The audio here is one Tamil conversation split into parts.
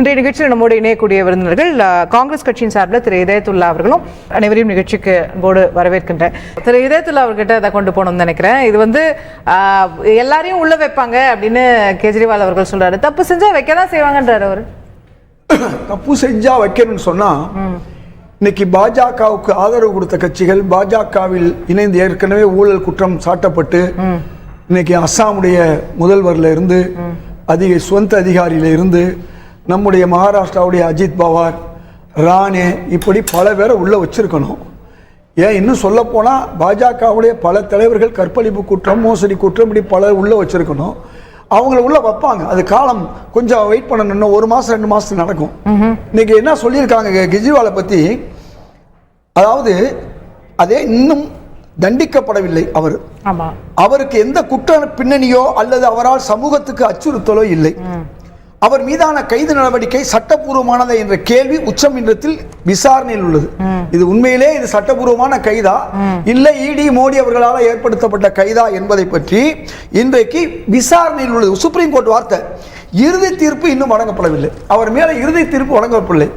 இன்றைய நிகழ்ச்சியில் நம்மோடு இணையக்கூடிய விருந்தினர்கள் காங்கிரஸ் கட்சியின் சார்பில் திரு இதயத்துல்லா அவர்களும் அனைவரையும் நிகழ்ச்சிக்கு போடு வரவேற்கின்றேன். திரு இதயத்துல்லா அவர்கிட்ட அதை கொண்டு போகணும்னு நினைக்கிறேன். இது வந்து எல்லாரையும் உள்ள வைப்பாங்க அப்படின்னு கெஜ்ரிவால் அவர்கள் சொல்றாரு. தப்பு செஞ்சா வைக்கதான் செய்வாங்கன்றாரு. அவர் தப்பு செஞ்சா வைக்கணும்னு சொன்னா இன்னைக்கு பாஜகவுக்கு ஆதரவு கொடுத்த கட்சிகள் பாஜகவில் இணைந்து ஏற்கனவே ஊழல் குற்றம் சாட்டப்பட்டு இன்னைக்கு அஸ்ஸாமுடைய முதல்வர்ல இருந்து சுவந்த அதிகாரியில இருந்து நம்முடைய மகாராஷ்டிராவுடைய அஜித் பவார் ராணே இப்படி பல பேரை உள்ள வச்சிருக்கணும். ஏன் இன்னும் சொல்ல போனா பாஜகவுடைய பல தலைவர்கள் கற்பழிப்பு குற்றம் மோசடி குற்றம் இப்படி பல உள்ள வச்சிருக்கணும். அவங்கள உள்ள வைப்பாங்க. அது காலம் கொஞ்சம் வெயிட் பண்ணணும். 1 மாசம் 2 மாசத்துக்கு நடக்கும். இன்னைக்கு என்ன சொல்லியிருக்காங்க கெஜ்ரிவாலை பத்தி, அதாவது அதே இன்னும் தண்டிக்கப்படவில்லை அவர். அவருக்கு எந்த குற்ற பின்னணியோ அல்லது அவரால் சமூகத்துக்கு அச்சுறுத்தலோ இல்லை. அவர் மீதான கைது நடவடிக்கை சட்டப்பூர்வமானது என்ற கேள்வி உச்சநீதிமன்றத்தில் விசாரணையில் உள்ளது. இது உண்மையிலே இது சட்டப்பூர்வமான கைதா இல்லை இடி மோடி அவர்களால் ஏற்படுத்தப்பட்ட கைதா என்பதை பற்றி இன்றைக்கு விசாரணையில் உள்ளது. சுப்ரீம் கோர்ட் வார்த்தை இறுதி தீர்ப்பு இன்னும் வழங்கப்படவில்லை. அவர் மேல இறுதி தீர்ப்பு வழங்கப்படவில்லை.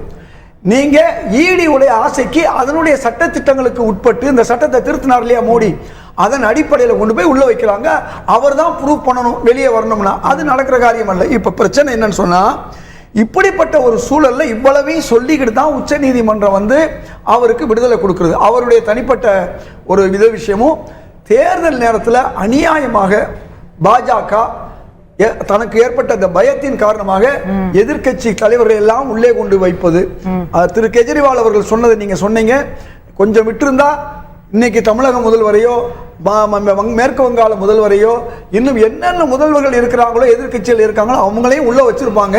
நீங்க இடி உடைய ஆசைக்கு அதனுடைய சட்ட திட்டங்களுக்கு உட்பட்டு இந்த சட்டத்தை திருத்தினார் இல்லையா மோடி, அதன் அடிப்படையில் கொண்டு போய் உள்ள வைக்கிறாங்க. அவர் தான் ப்ரூவ் பண்ணணும் வெளியே வரணும்னா. அது நடக்கிற காரியம் அல்ல. இப்ப பிரச்சனை என்னன்னு சொன்னா, இப்படிப்பட்ட ஒரு சூழல்ல இவ்வளவையும் சொல்லிக்கிட்டு தான் உச்ச நீதிமன்றம் வந்து அவருக்கு விடுதலை கொடுக்கிறது. அவருடைய தனிப்பட்ட ஒரு விஷயமும் தேர்தல் நேரத்தில் அநியாயமாக பாஜக தனக்கு ஏற்பட்ட அந்த பயத்தின் காரணமாக எதிர்கட்சி தலைவர்கள் எல்லாம் உள்ளே கொண்டு வைப்பது. திரு கெஜ்ரிவால் அவர்கள் சொன்னதை நீங்க சொன்னீங்க. கொஞ்சம் விட்டிருந்தா இன்னைக்கு தமிழக முதல்வரையோ மேற்கு வங்காள முதல்வரையோ இன்னும் என்னென்ன முதல்வர்கள் இருக்கிறாங்களோ எதிர்கட்சியில் இருக்காங்களோ அவங்களையும் உள்ள வச்சிருப்பாங்க.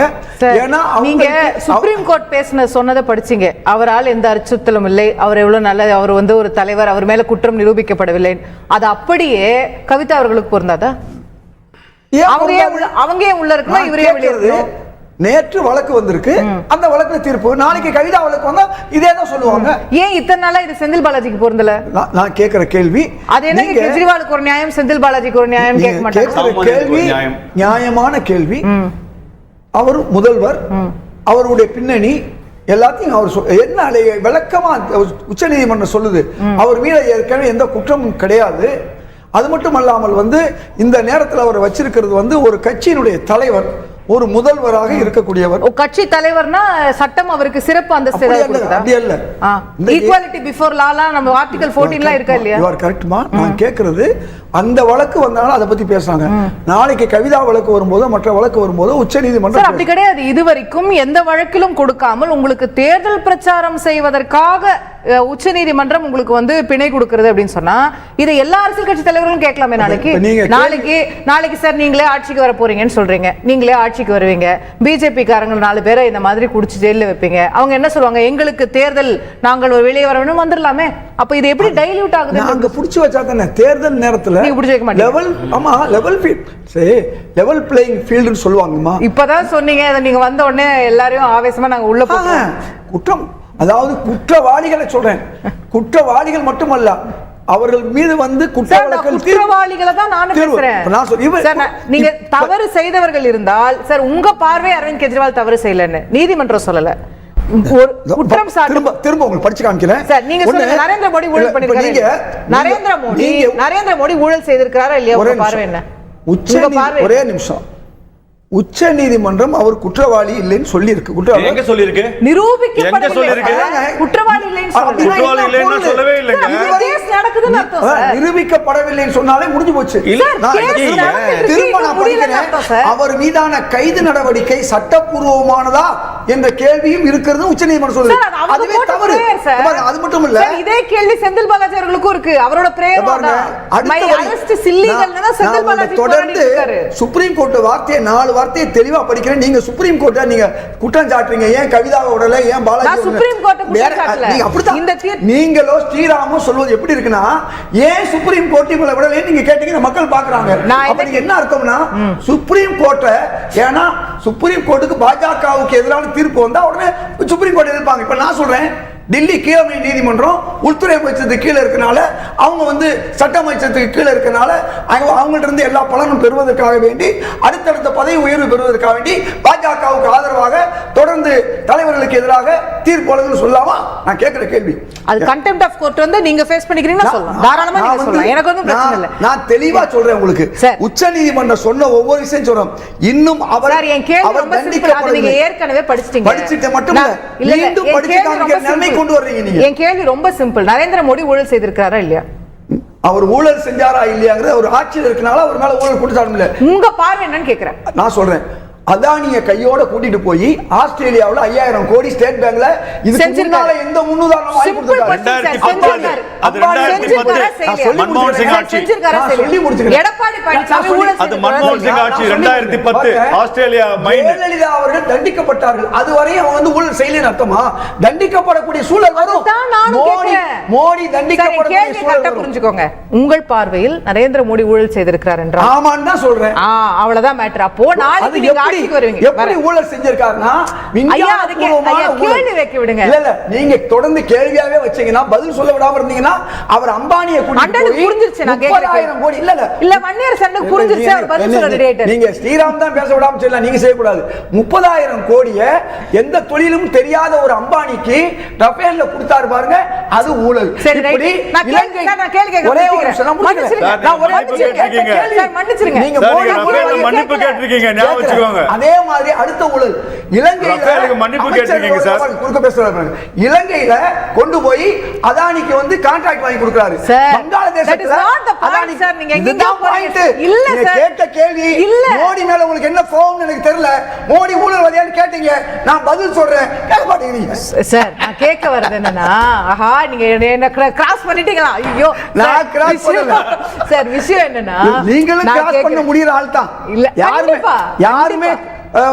ஏன்னா நீங்க சுப்ரீம் கோர்ட் பேசின சொன்னதை படிச்சீங்க. அவரால் எந்த அச்சுறுத்தலும் இல்லை, அவர் எவ்வளவு நல்ல, அவர் வந்து ஒரு தலைவர், அவர் மேல குற்றம் நிரூபிக்கப்படவில்லை. அது அப்படியே கவிதா அவர்களுக்கு பொருந்தாதா? அவங்க உள்ள இருக்கணும், இவரே வெளியே. நேற்று வழக்கு வந்திருக்கு, அந்த வழக்குல தீர்ப்பு. நாளைக்கு கவிதா வழக்கு வந்தா இதே தான் சொல்லுவாங்க. ஏன் இத்தனை நாளா இது செந்தில் பாலாஜிக்கு பொருந்தல? நான் கேட்கிற கேள்வி அது என்ன, கெஜ்ரிவாலுக்கு ஒரு நியாயம் செந்தில் பாலாஜிக்கு ஒரு நியாயம் கேட்க மாட்டாங்க. கேள்வி நியாயமான கேள்வி. அவர் முதல்வர், அவருடைய பின்னணி எல்லாத்தையும் அவர் என்ன விளக்கமா உச்ச நீதிமன்றம் சொல்லுது. அவர் மீது ஏற்கனவே எந்த குற்றமும் கிடையாது. அது மட்டும் அல்லாமல் வந்து இந்த நேரத்தில் அவர் வச்சிருக்கிறது வந்து ஒரு கட்சியினுடைய தலைவர், ஒரு முதல்வராக இருக்கக்கூடியவர். கட்சி தலைவர்னா சட்டம் அவருக்கு சிறப்பு அந்தஸ்து அப்படி அல்ல. ஈக்குவாலிட்டி பிஃபோர் லாலா நம்ம ஆர்டிகல் 14ல இருக்கா இல்லையா? யூ ஆர் கரெக்ட்மா. நான் கேக்குறது அந்த வழக்கு வந்தாலும் அதை பத்தி பேசுறாங்க. நாளைக்கு கவிதா வழக்கு வரும்போது மற்ற வழக்கு வரும்போது உச்சநீதிமன்றம் அப்படி கிடையாது. இதுவரைக்கும் எந்த வழக்கிலும் கொடுக்காமல் உங்களுக்கு தேர்தல் பிரச்சாரம் செய்வதற்காக உச்சநீதிமன்றம் உங்களுக்கு வந்து பிணை கொடுக்கிறது அப்படின்னு சொன்னா இதை எல்லா அரசியல் கட்சி தலைவர்களும் கேட்கலாமே. நாளைக்கு சார் நீங்களே ஆட்சிக்கு வர போறீங்கன்னு சொல்றீங்க, நீங்களே ஆட்சிக்கு வருவீங்க, பிஜேபி காரங்க 4 பேரை இந்த மாதிரி குடிச்சு ஜெயில வைப்பீங்க. அவங்க என்ன சொல்லுவாங்க, எங்களுக்கு தேர்தல் நாங்கள் ஒரு வெளியே வரணும் வந்துடலாமே. அப்ப இது எப்படி டைல்யூட் ஆகுது? அங்க புடிச்சு வச்சா தானே தேர்தல் நேரத்துல நீங்க புடிச்சு வைக்க மாட்டீங்க. லெவல் ஆமா லெவல் லெவல் பிளேயிங் ஃபீல்ட்னு சொல்லுவாங்கம்மா. இப்பதான் சொன்னீங்க, அதை நீங்க வந்த உடனே எல்லாரையும் ஆவேசமா நாங்க உள்ள போறோம். குற்றம், அதாவது குற்றவாளிகளை சொல்றேன். குற்றவாளிகள் மட்டுமல்ல, அவர்கள் மீது வந்து குற்றவாளிகளை தான் நானும் பேசுறேன். நீங்க தவறு செய்தவர்கள் இருந்தால் சார் உங்க பார்வை அரவிந்த் கெஜ்ரிவால் தவறு செய்யலன்னு நீதிமன்றம் சொல்லல. திரும்ப உங்களுக்கு படிச்சு காமிக்கிறேன். சார் நீங்க சொல்லுங்க, நரேந்திர மோடி ஊழல் பண்ணிருக்காரு. நரேந்திர மோடி ஊழல் செய்திருக்காரா இல்லையா? உங்க பார்வை என்ன? ஒரே நிமிஷம். உச்ச நீதிமன்றம் அவர் குற்றவாளி இல்லைன்னு சொல்லி இருக்கு. எங்க சொல்லி இருக்கு? நிரூபிக்கப்படவில்லைன்னு சொன்னாலே முடிஞ்சு போச்சு. திரும்ப நான் படிக்கிறேன். அவர் மீதான கைது நடவடிக்கை சட்டப்பூர்வமானதா என்ற கேள்வியும் இருக்கிறது உச்ச நீதிமன்றம் சொல்லுது. அதுவே தவறு. அது மட்டும் இல்ல, இதே கேள்வி செந்தில் பாலாஜி அவர்களுக்கும் இருக்கு. அவரோட தொடர்ந்து சுப்ரீம் கோர்ட் வார்த்தையை 4 வார்த்தையை தெளிவா படிக்கிறேன். நீங்க சுப்ரீம் கோர்ட்டை நீங்க குற்றம் சாட்டுறீங்க. ஏன் கவிதாவை விடல, ஏன் பாலாஜி சுப்ரீம் கோர்ட் நீங்களோ ஸ்ரீராமோ சொல்வது எப்படி இருக்குன்னா, ஏன் சுப்ரீம் கோர்ட் இவங்களை விடல நீங்க கேட்டீங்க, மக்கள் பாக்குறாங்க. அப்ப நீங்க என்ன அர்த்தம்னா சுப்ரீம் கோர்ட்டை, ஏன்னா சுப்ரீம் கோர்ட்டுக்கு பாஜகவுக்கு எதிரான தீர்ப்பு வந்தா உடனே சுப்ரீம் கோர்ட் எதிர்ப்பாங்க. இப்ப நான் சொல்றேன், டெல்லி கீழமை நீதிமன்றம் உள்துறை அமைச்சத்துக்கு கீழே இருக்கனால, அவங்க வந்து சட்ட அமைச்சத்துக்கு கீழே இருக்கனால அவங்கள்ட்ட இருந்து எல்லா பலனும் பெறுவதற்காக வேண்டி, அடுத்தடுத்த பதவி உயர்வு பெறுவதற்காக வேண்டி பாஜகவுக்கு ஆதரவாக தொடர்ந்து தலைவர்களுக்கு எதிராக தீர்ப்பு வழங்குன்னு சொல்லலாமா? நான் கேட்கிற கேள்வி. அது கண்டெம்ட் ஆஃப் கோர்ட் வந்து நீங்க ஃபேஸ் பண்ணிக்கிறீங்கன்னா சொல்லலாம், தாராளமா நீங்க சொல்லலாம், எனக்கு ஒன்றும் பிரச்சனை இல்லை. நான் தெளிவா சொல்றேன் உங்களுக்கு. உச்சநீதிமன்றம் சொன்ன ஒவ்வொரு விஷயம் சொல்றோம். இன்னும் அவர் என் கேள்வி ரொம்ப சிம்பிள். அது நீங்க ஏற்கனவே படிச்சிட்டீங்க. படிச்சிட்டு மட்டும் இல்ல, மீண்டும் படிச்சு காமிக்கிற நிலைமை கொண்டு வர்றீங்க நீங்க. என் கேள்வி ரொம்ப சிம்பிள். நரேந்திர மோடி ஊழல் செய்திருக்காரா இல்லையா? அவர் ஊழல் செஞ்சாரா இல்லையாங்கிறது அவர் ஆட்சியில் இருக்கனால அவர் மேல ஊழல் குற்றச்சாட்டு இல்ல. உங்க பார்வை என்னன்னு கேக்குறேன். நான் சொல்றேன், அதானிய கையோட கூட்டிட்டு போய் ஆஸ்திரேலியாவுல 5000 கோடி ஸ்டேட் பேங்க்ல இதுக்கு முன்னால எந்த முன்னுதாரணம் வாங்கி கொடுத்தாரு? எடப்பாடி பழனிசாமி ஊழல் அது மன்மோகன் சிங் ஆட்சி 2010 ஆஸ்திரேலியா ஜெயலலிதா அவர்கள் தண்டிக்கப்பட்டார்கள். அதுவரை அவங்க வந்து ஊழல் செய்யலன்னு அர்த்தமா? தண்டிக்கப்படக்கூடிய சூழல் வரும். மோடி தண்டிக்கப்படக்கூடிய சூழல் வரும். புரிஞ்சுக்கோங்க. உங்கள் பார்வையில் நரேந்திர மோடி ஊழல் செய்திருக்கிறார் என்றால் ஆமான்னு தான் சொல்றேன். அவ்வளவுதான் மேட்டர். அப்போ நாளைக்கு நீங்க எப்படி ஊழல் செஞ்சிருக்காருன்னா கேள்வி வைக்க விடுங்க. இல்ல நீங்க தொடர்ந்து கேள்வியாவே வச்சீங்கன்னா பதில் சொல்ல விடாம இருந்தீங்கன்னா அவர் அம்பானியை கூட்டிட்டு போய் புரிஞ்சிருச்சு. நான் 30,000 கோடி இல்ல வன்னியர் சண்டை புரிஞ்சிருச்சு. அவர் பதில் சொல்ல ரெடி. நீங்க ஸ்ரீராம் தான் பேச விடாம செய்யலாம், நீங்க செய்ய கூடாது. 30,000 கோடியை எந்த தொழிலும் தெரியாத ஒரு அம்பானிக்கு ரஃபேல்ல கொடுத்தாரு பாருங்க, அது ஊழல். இப்படி இலங்கை நான் கேள்வி கேட்க ஒரே ஒரு நிமிஷம் நான் ஒரே மன்னிச்சிருங்க. நீங்க மன்னிப்பு கேட்டிருக்கீங்க, ஞாபகம் வச்சுக்கோங்க. அதே மாதிரி அடுத்த ஊழல் இலங்கையில மன்னிப்பு கேட்டிருக்கீங்க சார். குறுக்க பேசுறாரு. இலங்கையில கொண்டு போய் அதானிக்கு வந்து கான்ட்ராக்ட் வாங்கி கொடுக்கிறாரு. வங்காளதேசத்துல அதானி சார் நீங்க எங்க போறீங்க? இல்ல சார், கேட்ட கேள்வி மோடி மேல உங்களுக்கு என்ன கோவம்னு எனக்கு தெரியல. மோடி ஊழல்வாதியான்னு கேட்டீங்க, நான் பதில் சொல்றேன், கேட்க மாட்டேங்கிறீங்க சார். நான் கேட்க வரது என்னன்னா, ஆஹா நீங்க என்ன கிராஸ் பண்ணிட்டீங்களா? ஐயோ நான் கிராஸ் பண்ணல சார். விஷயம் என்னன்னா, நீங்களும் கிராஸ் பண்ண முடியற ஆள் தான். இல்ல யாருமே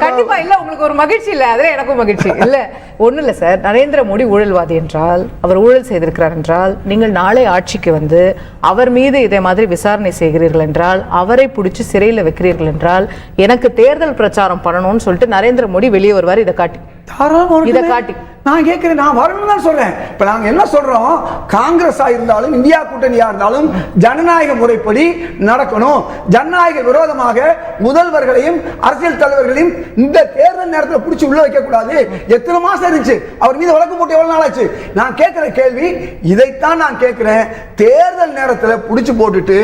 கண்டிப்பா இல்ல. உங்களுக்கு ஒரு மகிழ்ச்சி இல்ல, அதுல எனக்கும் மகிழ்ச்சி இல்ல. ஒண்ணு இல்ல சார். நரேந்திர மோடி ஊழல்வாதி என்றால், அவர் ஊழல் செய்திருக்கிறார் என்றால், நீங்கள் நாளை ஆட்சிக்கு வந்து அவர் மீது இதே மாதிரி விசாரணை செய்கிறீர்கள் என்றால், அவரை பிடிச்சி சிறையில் வைக்கிறீர்கள் என்றால், எனக்கு தேர்தல் பிரச்சாரம் பண்ணணும்னு சொல்லிட்டு நரேந்திர மோடி வெளியே வருவார். இதை காட்டி இதை காட்டி நான் கேட்கிறேன், நான் வரணும்னு தான் சொல்றேன். இப்ப நாங்க என்ன சொல்றோம், காங்கிரஸா இருந்தாலும் இந்தியா கூட்டணியா இருந்தாலும் ஜனநாயக முறைப்படி நடக்கணும். ஜனநாயக விரோதமாக முதல்வர்களையும் அரசியல் தலைவர்களையும் இந்த தேர்தல் நேரத்தில் பிடிச்சி உள்ள வைக்க கூடாது. எத்தனை மாசம் இருந்துச்சு அவர் மீது வழக்கு போட்டு எவ்வளவு நாள் ஆச்சு? நான் கேட்கிற கேள்வி இதைத்தான் நான் கேட்கிறேன். தேர்தல் நேரத்தில் பிடிச்சி போட்டுட்டு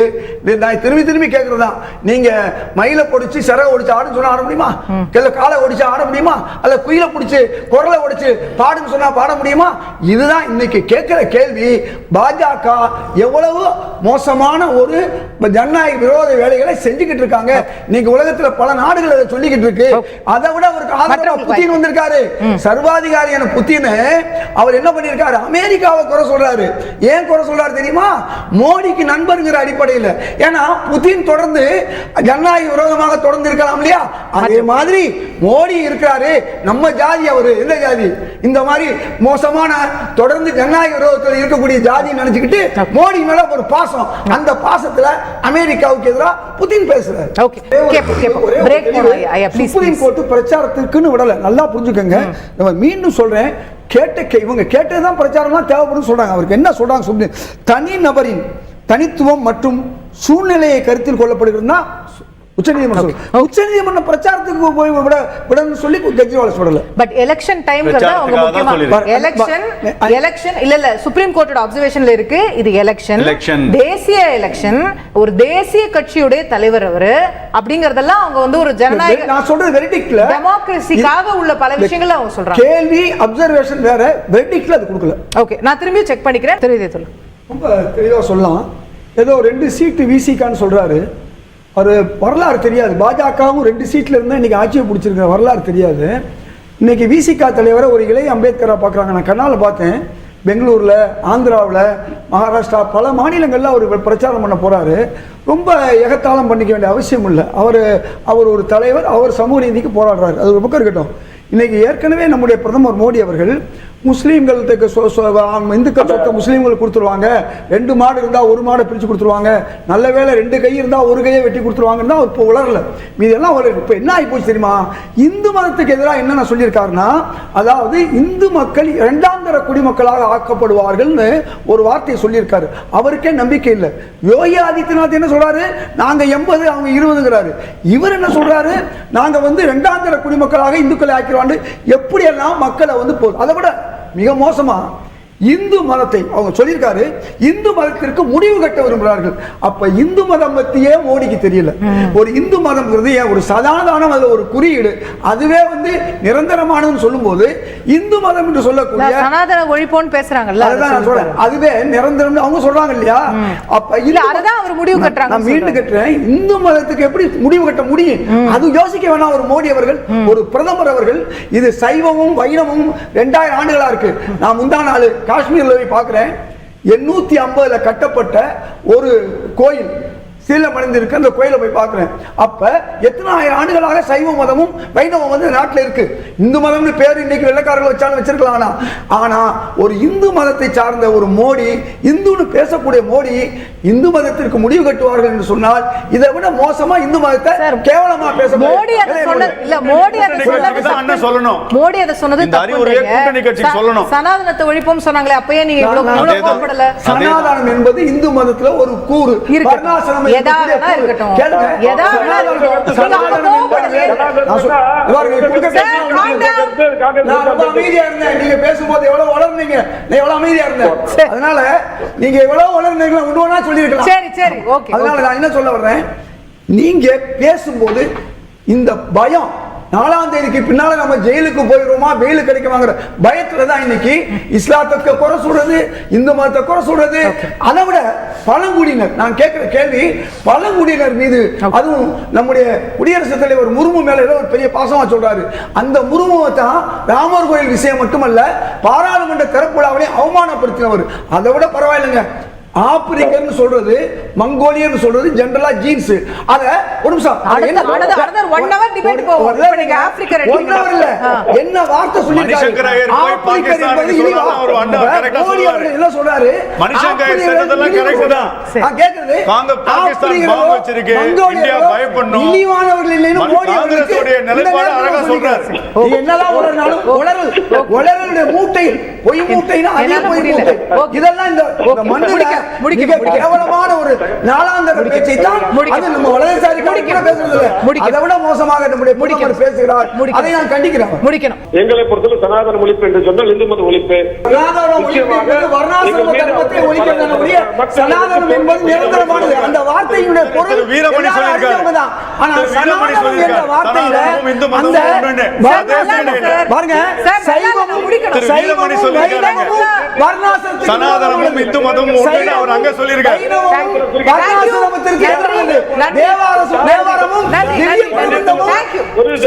நான் திரும்பி திரும்பி கேட்கறதா, நீங்க மயில பொடிச்சு சிறக ஒடிச்சு ஆடுன்னு சொன்னா ஆட முடியுமா? இல்ல காலை ஒடிச்சு ஆட முடியுமா? அல்ல குயில பிடிச்சு குரலை ஒடிச்சு பாடுன்னு சொன்னா பாட முடியுமா? இதுதான் இன்னைக்கு கேட்கிற கேள்வி. பாஜக எவ்வளவு மோசமான ஒரு ஜனநாயக விரோத வேலைகளை செஞ்சுக்கிட்டு இருக்காங்க. இன்னைக்கு உலகத்துல பல நாடுகள் அதை சொல்லிக்கிட்டு இருக்கு. அதை விட அவருக்கு ஆதரவா புதின் வந்திருக்காரு. சர்வாதிகாரியான புதின் அவர் என்ன பண்ணிருக்காரு? அமெரிக்காவை குறை சொல்றாரு. ஏன் குறை சொல்றாரு தெரியுமா? மோடிக்கு நண்பர்ங்கிற அடிப்படையில். ஏன்னா புதின் தொடர்ந்து ஜனநாயக விரோதமாக தொடர்ந்து இருக்கலாம் இல்லையா? அதே மாதிரி மோடி இருக்கிறாரு. நம்ம ஜாதி அவரு எந்த ஜாதி? இந்த மாதிரி மோசமான தொடர்ந்து ஜனநாயக விரோதத்தில் இருக்கக்கூடிய ஜாதி நினைச்சுக்கிட்டு மோடி மேல ஒரு பாசம், அந்த பாசத்துல அமெரிக்காவுக்கு எதிராக புதின் பேசுறாரு. சுப்ரீம் கோர்ட் பிரச்சாரத்துக்குன்னு விடல, நல்லா புரிஞ்சுக்கங்க. நம்ம மீண்டும் சொல்றேன், இவங்க கேட்டதுதான் பிரச்சாரம் தேவைப்படும் சொல்றாங்க. அவருக்கு என்ன சொல்றாங்க? தனி நபரின் தனித்துவம் மற்றும் சூழ்நிலையை கருத்தில் கொள்ளப்படுகிறதுனா உச்சநீதிமன்ற பிரச்சாரத்துக்கு போய் விடணும்னு சொல்லி கெஜ்ரிவால் சொல்லல. பட் எலெக்ஷன் டைம்ல அவங்க முக்கியமா எலெக்ஷன் இல்ல சுப்ரீம் கோர்ட்டோட அப்சர்வேஷன்ல இருக்கு. இது எலெக்ஷன், தேசிய எலெக்ஷன், ஒரு தேசிய கட்சியுடைய தலைவர் அவரு அப்படிங்கறதெல்லாம் அவங்க வந்து ஒரு ஜனநாயக, நான் சொல்றது வெர்டிக்ட்ல டெமோக்ரஸிக்காக உள்ள பல விஷயங்கள் அவங்க சொல்றாங்க. கேள்வி அப்சர்வேஷன் வேற, வெர்டிக்ட்ல அது கொடுக்கல. ஓகே, நான் திரும்பி செக் பண்ணிக்கிறேன். தெரியுதே சொல்லு. ரொம்ப தெளிவா சொல்லலாம். ஏதோ 2 சீட்டு விசிகான்னு சொல்றாரு. ஒரு வரலாறு தெரியாது. பாஜகவும் 2 சீட்ல இருந்தா இன்னைக்கு ஆட்சியை பிடிச்சிருக்கிற வரலாறு தெரியாது. இன்னைக்கு விசிகா தலைவரை ஒரு இளைய அம்பேத்கரா பார்க்குறாங்க. நான் கண்ணால் பார்த்தேன். பெங்களூர்ல, ஆந்திராவில், மகாராஷ்டிரா பல மாநிலங்களில் அவர் பிரச்சாரம் பண்ண போறாரு. ரொம்ப எகத்தாளம் பண்ணிக்க வேண்டிய அவசியம் இல்லை. அவர் ஒரு தலைவர், அவர் சமூக நீதிக்கு போராடுறாரு. அது ஒரு பக்கம் இருக்கட்டும். இன்னைக்கு ஏற்கனவே நம்முடைய பிரதமர் மோடி அவர்கள் முஸ்லீம்களுக்கு இந்துக்கள் சொத்தை முஸ்லீம்களுக்கு கொடுத்துருவாங்க, 2 மாடு இருந்தா 1 மாடை பிரிச்சு கொடுத்துருவாங்க, நல்ல வேளை 2 கை இருந்தா 1 கையை வெட்டி கொடுத்துருவாங்கன்னு தான் இப்போ உலரல. இதெல்லாம் இப்போ என்ன ஆகி போச்சு தெரியுமா? இந்து மதத்துக்கு எதிராக என்ன சொல்லியிருக்காருன்னா, அதாவது இந்து மக்கள் 2ஆம் தர குடிமக்களாக ஆக்கப்படுவார்கள்னு ஒரு வார்த்தையை சொல்லியிருக்காரு. அவருக்கே நம்பிக்கை இல்லை. யோகி ஆதித்யநாத் என்ன சொல்றாரு? நாங்க 80 அவங்க 20ங்கிறாரு. இவர் என்ன சொல்றாரு? நாங்க 2ஆம் தர குடிமக்களாக இந்துக்களை ஆக்கிடுவாங்க. எப்படியெல்லாம் மக்களை அதை விட மிக மோசமா இந்து மதத்தை அவங்க சொல்லியிருக்காரு, இந்து மதத்திற்கு முடிவு கட்ட விரும்புகிறார்கள். அப்ப இந்து மதம் பத்தியே மோடிக்கு தெரியல. ஒரு இந்து மதம் ஒரு சனாதனம், அதுல ஒரு குறியீடு, அதுவே நிரந்தரமானதுன்னு சொல்லும் போது இந்து மதம் என்று சொல்லக்கூடிய சனாதன ஒழிப்போன்னு பேசுறாங்கல்ல, அதுதான் நான் சொல்றேன், அதுவே நிரந்தரம் அவங்க சொல்றாங்க இல்லையா? அப்ப இல்ல அததான் அவர் முடிவு கட்டுறாங்க. நான் மீண்டும் கட்டுறேன், இந்து மதத்துக்கு எப்படி முடிவு கட்ட முடியும்? அது யோசிக்க வேணாம் ஒரு மோடி அவர்கள், ஒரு பிரதமர் அவர்கள். இது சைவமும் வைணவமும் 2000 ஆண்டுகளா இருக்கு. நான் முந்தா நாள் காஷ்மீர்ல போய் பார்க்கிறேன், 850 கட்டப்பட்ட ஒரு கோயில் சீலமடைந்திருக்கு. அந்த கோயிலை போய் பார்க்கிறேன். அப்ப எத்தனை ஆயிரம் ஆண்டுகளாக சைவ மதமும் வைணவம் நாட்டில் இருக்கு. இந்து மதம்னு பேர் இன்னைக்கு வெள்ளக்காரர்கள் வச்சாலும் வச்சிருக்கலாம். ஆனா ஒரு இந்து மதத்தை சார்ந்த ஒரு மோடி, இந்துன்னு பேசக்கூடிய மோடி இந்து மதத்திற்கு முடிவு கட்டுவார்கள் என்று சொன்னால் இதை விட மோசமா இந்து மதத்தை கேவலமா பேச மோடி அதை சொன்னது இல்ல. மோடி அதை சொல்லணும். மோடி அதை சொன்னது சொல்லணும். சனாதனத்தை ஒழிப்போம் சொன்னாங்களே, அப்பயே நீங்க இவ்வளவு கோபப்படல. சனாதனம் என்பது இந்து மதத்துல ஒரு கூறு. வர்ணாசிரமம் நீங்க பேசும்போது எவ்வளவு வளர்ந்தீங்க, எவ்வளவு அமைதியா இருந்தேன். அதனால நீங்க எவ்வளவு வளர்ந்தீங்க ஒண்ணு சொல்லிருக்கலாம். சரி சரி ஓகே. அதனால நான் என்ன சொல்ல வர்றேன், நீங்க பேசும்போது இந்த பயம் 4ஆம் தேதிக்கு பின்னால நம்ம ஜெயிலுக்கு போயிடுவோமா, வெயில் கிடைக்குமாங்கிற பயத்துல தான் இன்னைக்கு இஸ்லாத்துக்கு குறை சொல்றது, இந்து மதத்தை குறை சொல்றது. அதை விட பழங்குடியினர், நான் கேட்கிற கேள்வி, பழங்குடியினர் மீது, அதுவும் நம்முடைய குடியரசுத் தலைவர் முர்மு மேல ஏதோ ஒரு பெரிய பாசமா சொல்றாரு. அந்த முர்முவை தான் ராமர் கோயில் விஷயம் மட்டுமல்ல, பாராளுமன்ற திறப்பு விழாவிலையும் அவமானப்படுத்தினவர். அதை விட பரவாயில்லைங்க, ஆப்பிரிக்கன் சொல்றது, மங்கோலியன் சொல்றது ஜெனரலா ஜீன்ஸ். அத ஒரு நிமிஷம், என்ன வார்த்தை சொல்லிருக்காரு? ஆப்பிரிக்கன் என்பது இழிவா? மோடி அவர்கள் என்ன சொல்றாரு? இழிவானவர்கள் இல்லைன்னு மோடி அவர்களுக்கு என்னதான் உளறினாலும் உளறலுடைய மூட்டையில் பொய் மூட்டைனா அதே பொய் மூட்டை. இதெல்லாம் இந்த மண்ணுல கேவலமான ஒரு 4ஆம் தர பேச்சை தான் அது நம்ம வலதுசாரி கூட பேசுறது இல்ல. அதை விட மோசமாக நம்முடைய பிரதமர் பேசுகிறார். அதை நான் கண்டிக்கிறேன். முடிக்கணும். எங்களை பொறுத்தவரை சனாதன ஒழிப்பு என்று சொன்னால் இந்து மத ஒழிப்பு. சனாதன ஒழிப்பு என்பது வர்ணாசிரம தர்மத்தை ஒழிக்கிறதுடைய சனாதனம் என்பது நிரந்தரமானது. அந்த வார்த்தையுடைய பொருள் வீரமணி சொல்லியிருக்காரு. ஆனா சனாதனம் என்ற வார்த்தையில அந்த பாருங்க, சைவமும் வர்ணாசிரமத்துக்கு சனாதனமும் இந்து மதமும் ஒன்று அவர் அங்க சொல்லியிருக்காரு. வர்ணாசிரமத்திற்கு எதிரானது, தேவாரமும் திவ்ய பிரபந்தமும்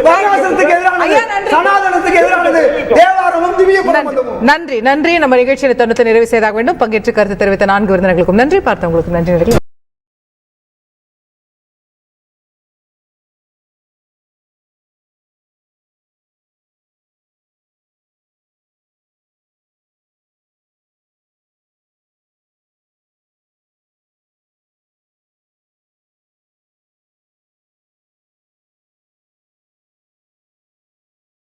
வர்ணாசிரமத்துக்கு எதிரானது, சனாதனத்துக்கு எதிரானது தேவாரமும் திவ்ய பிரபந்தமும். நன்றி நன்றி. நம்ம நிகழ்ச்சியை தருணத்தை நிறைவு செய்தாக வேண்டும். பங்கேற்று கருத்து தெரிவித்த 4 விருந்தினர்களுக்கும் நன்றி, பார்த்தவங்களுக்கும் நன்றி.